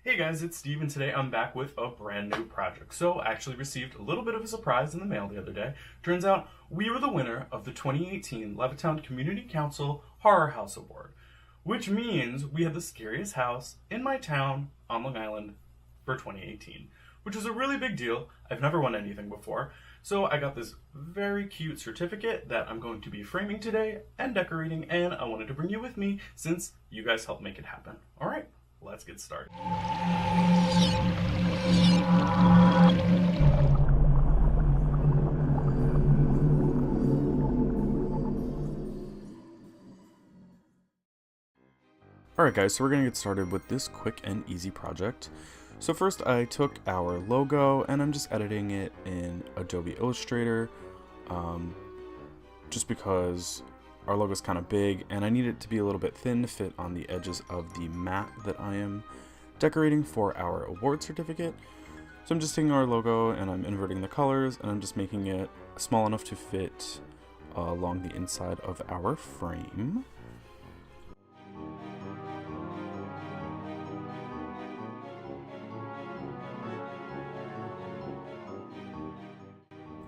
Hey guys, it's Steve, and today I'm back with a brand new project. So I actually received a little bit of a surprise in the mail the other day. Turns out we were the winner of the 2018 Levittown Community Council Horror House Award, which means we had the scariest house in my town on Long Island for 2018, which was a really big deal. I've never won anything before. So I got this very cute certificate that I'm going to be framing today and decorating, and I wanted to bring you with me since you guys helped make it happen. All right, let's get started. Alright guys, so we're going to get started with this quick and easy project. So first I took our logo and I'm just editing it in Adobe Illustrator, just because our logo is kind of big and I need it to be a little bit thin to fit on the edges of the mat that I am decorating for our award certificate. So I'm just taking our logo and I'm inverting the colors and I'm just making it small enough to fit along the inside of our frame.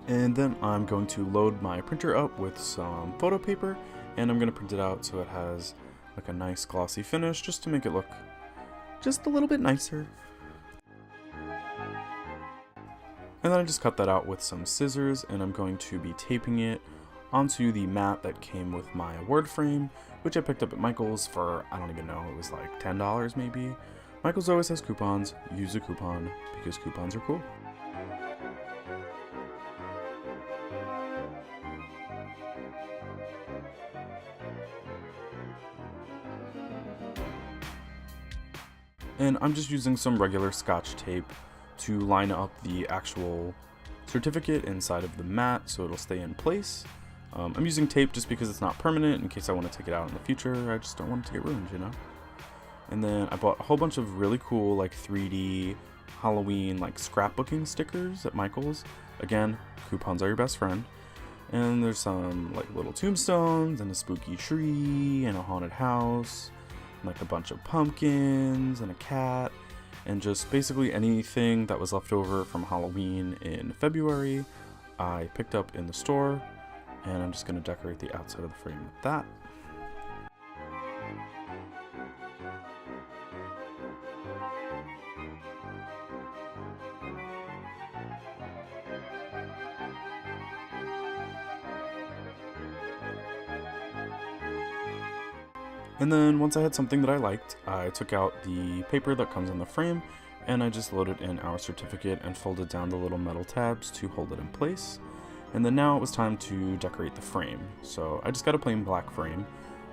And then I'm going to load my printer up with some photo paper and I'm going to print it out so it has like a nice glossy finish just to make it look just a little bit nicer. And then I just cut that out with some scissors and I'm going to be taping it onto the mat that came with my award frame, which I picked up at Michael's for, I don't even know, it was like $10 maybe. Michael's always has coupons. Use a coupon because coupons are cool. And I'm just using some regular Scotch tape to line up the actual certificate inside of the mat so it'll stay in place. I'm using tape just because it's not permanent in case I want to take it out in the future. I just don't want it to get ruined, you know? And then I bought a whole bunch of really cool like 3D Halloween like scrapbooking stickers at Michael's. Again, coupons are your best friend. And there's some like little tombstones and a spooky tree and a haunted house, like a bunch of pumpkins and a cat, and just basically anything that was left over from Halloween in February I picked up in the store, and I'm just going to decorate the outside of the frame with that. And then once I had something that I liked, I took out the paper that comes in the frame and I just loaded in our certificate and folded down the little metal tabs to hold it in place. And then now it was time to decorate the frame. So I just got a plain black frame,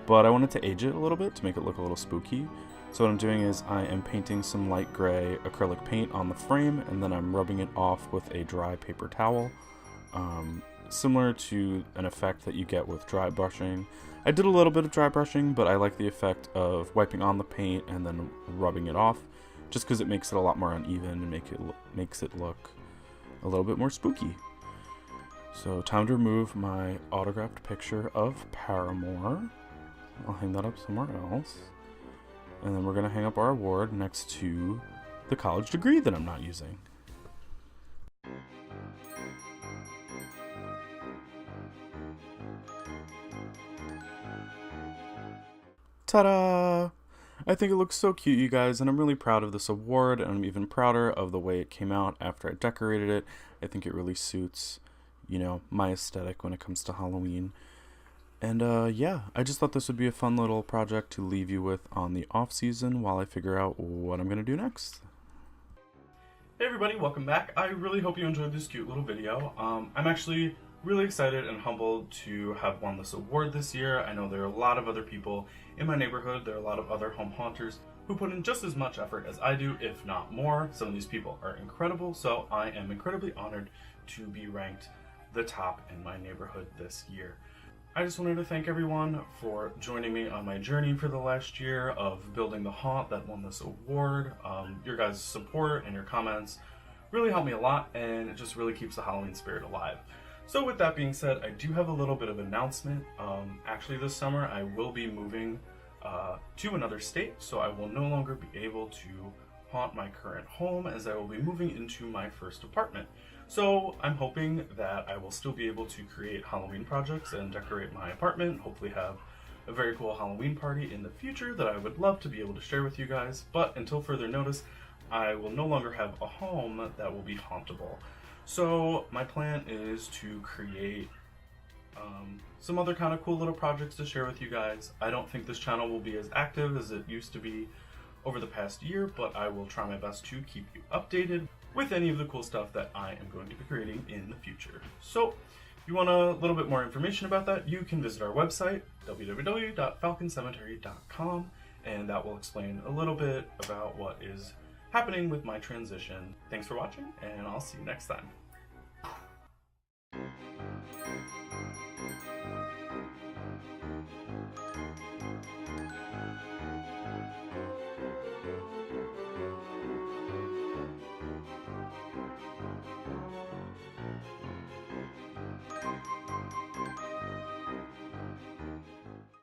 but I wanted to age it a little bit to make it look a little spooky. So what I'm doing is I am painting some light gray acrylic paint on the frame and then I'm rubbing it off with a dry paper towel. Similar to an effect that you get with dry brushing. I did a little bit of dry brushing, but I like the effect of wiping on the paint and then rubbing it off, just because it makes it a lot more uneven and makes it look a little bit more spooky. So time to remove my autographed picture of Paramore. I'll hang that up somewhere else. And then we're going to hang up our award next to the college degree that I'm not using. Ta-da! I think it looks so cute, you guys, and I'm really proud of this award, and I'm even prouder of the way it came out after I decorated it. I think it really suits, you know, my aesthetic when it comes to Halloween. And yeah, I just thought this would be a fun little project to leave you with on the off season while I figure out what I'm gonna do next. Hey everybody, welcome back. I really hope you enjoyed this cute little video. I'm actually really excited and humbled to have won this award this year. I know there are a lot of other people in my neighborhood, there are a lot of other home haunters who put in just as much effort as I do, if not more. Some of these people are incredible, so I am incredibly honored to be ranked the top in my neighborhood this year. I just wanted to thank everyone for joining me on my journey for the last year of building the haunt that won this award. Your guys' support and your comments really helped me a lot, and it just really keeps the Halloween spirit alive. So with that being said, I do have a little bit of an announcement. Actually this summer I will be moving to another state, so I will no longer be able to haunt my current home as I will be moving into my first apartment. So I'm hoping that I will still be able to create Halloween projects and decorate my apartment, hopefully have a very cool Halloween party in the future that I would love to be able to share with you guys. But until further notice, I will no longer have a home that will be hauntable. So my plan is to create some other kind of cool little projects to share with you guys. I don't think this channel will be as active as it used to be over the past year, but I will try my best to keep you updated with any of the cool stuff that I am going to be creating in the future. So if you want a little bit more information about that, you can visit our website, www.falconcemetery.com, and that will explain a little bit about what is happening with my transition. Thanks for watching, and I'll see you next time.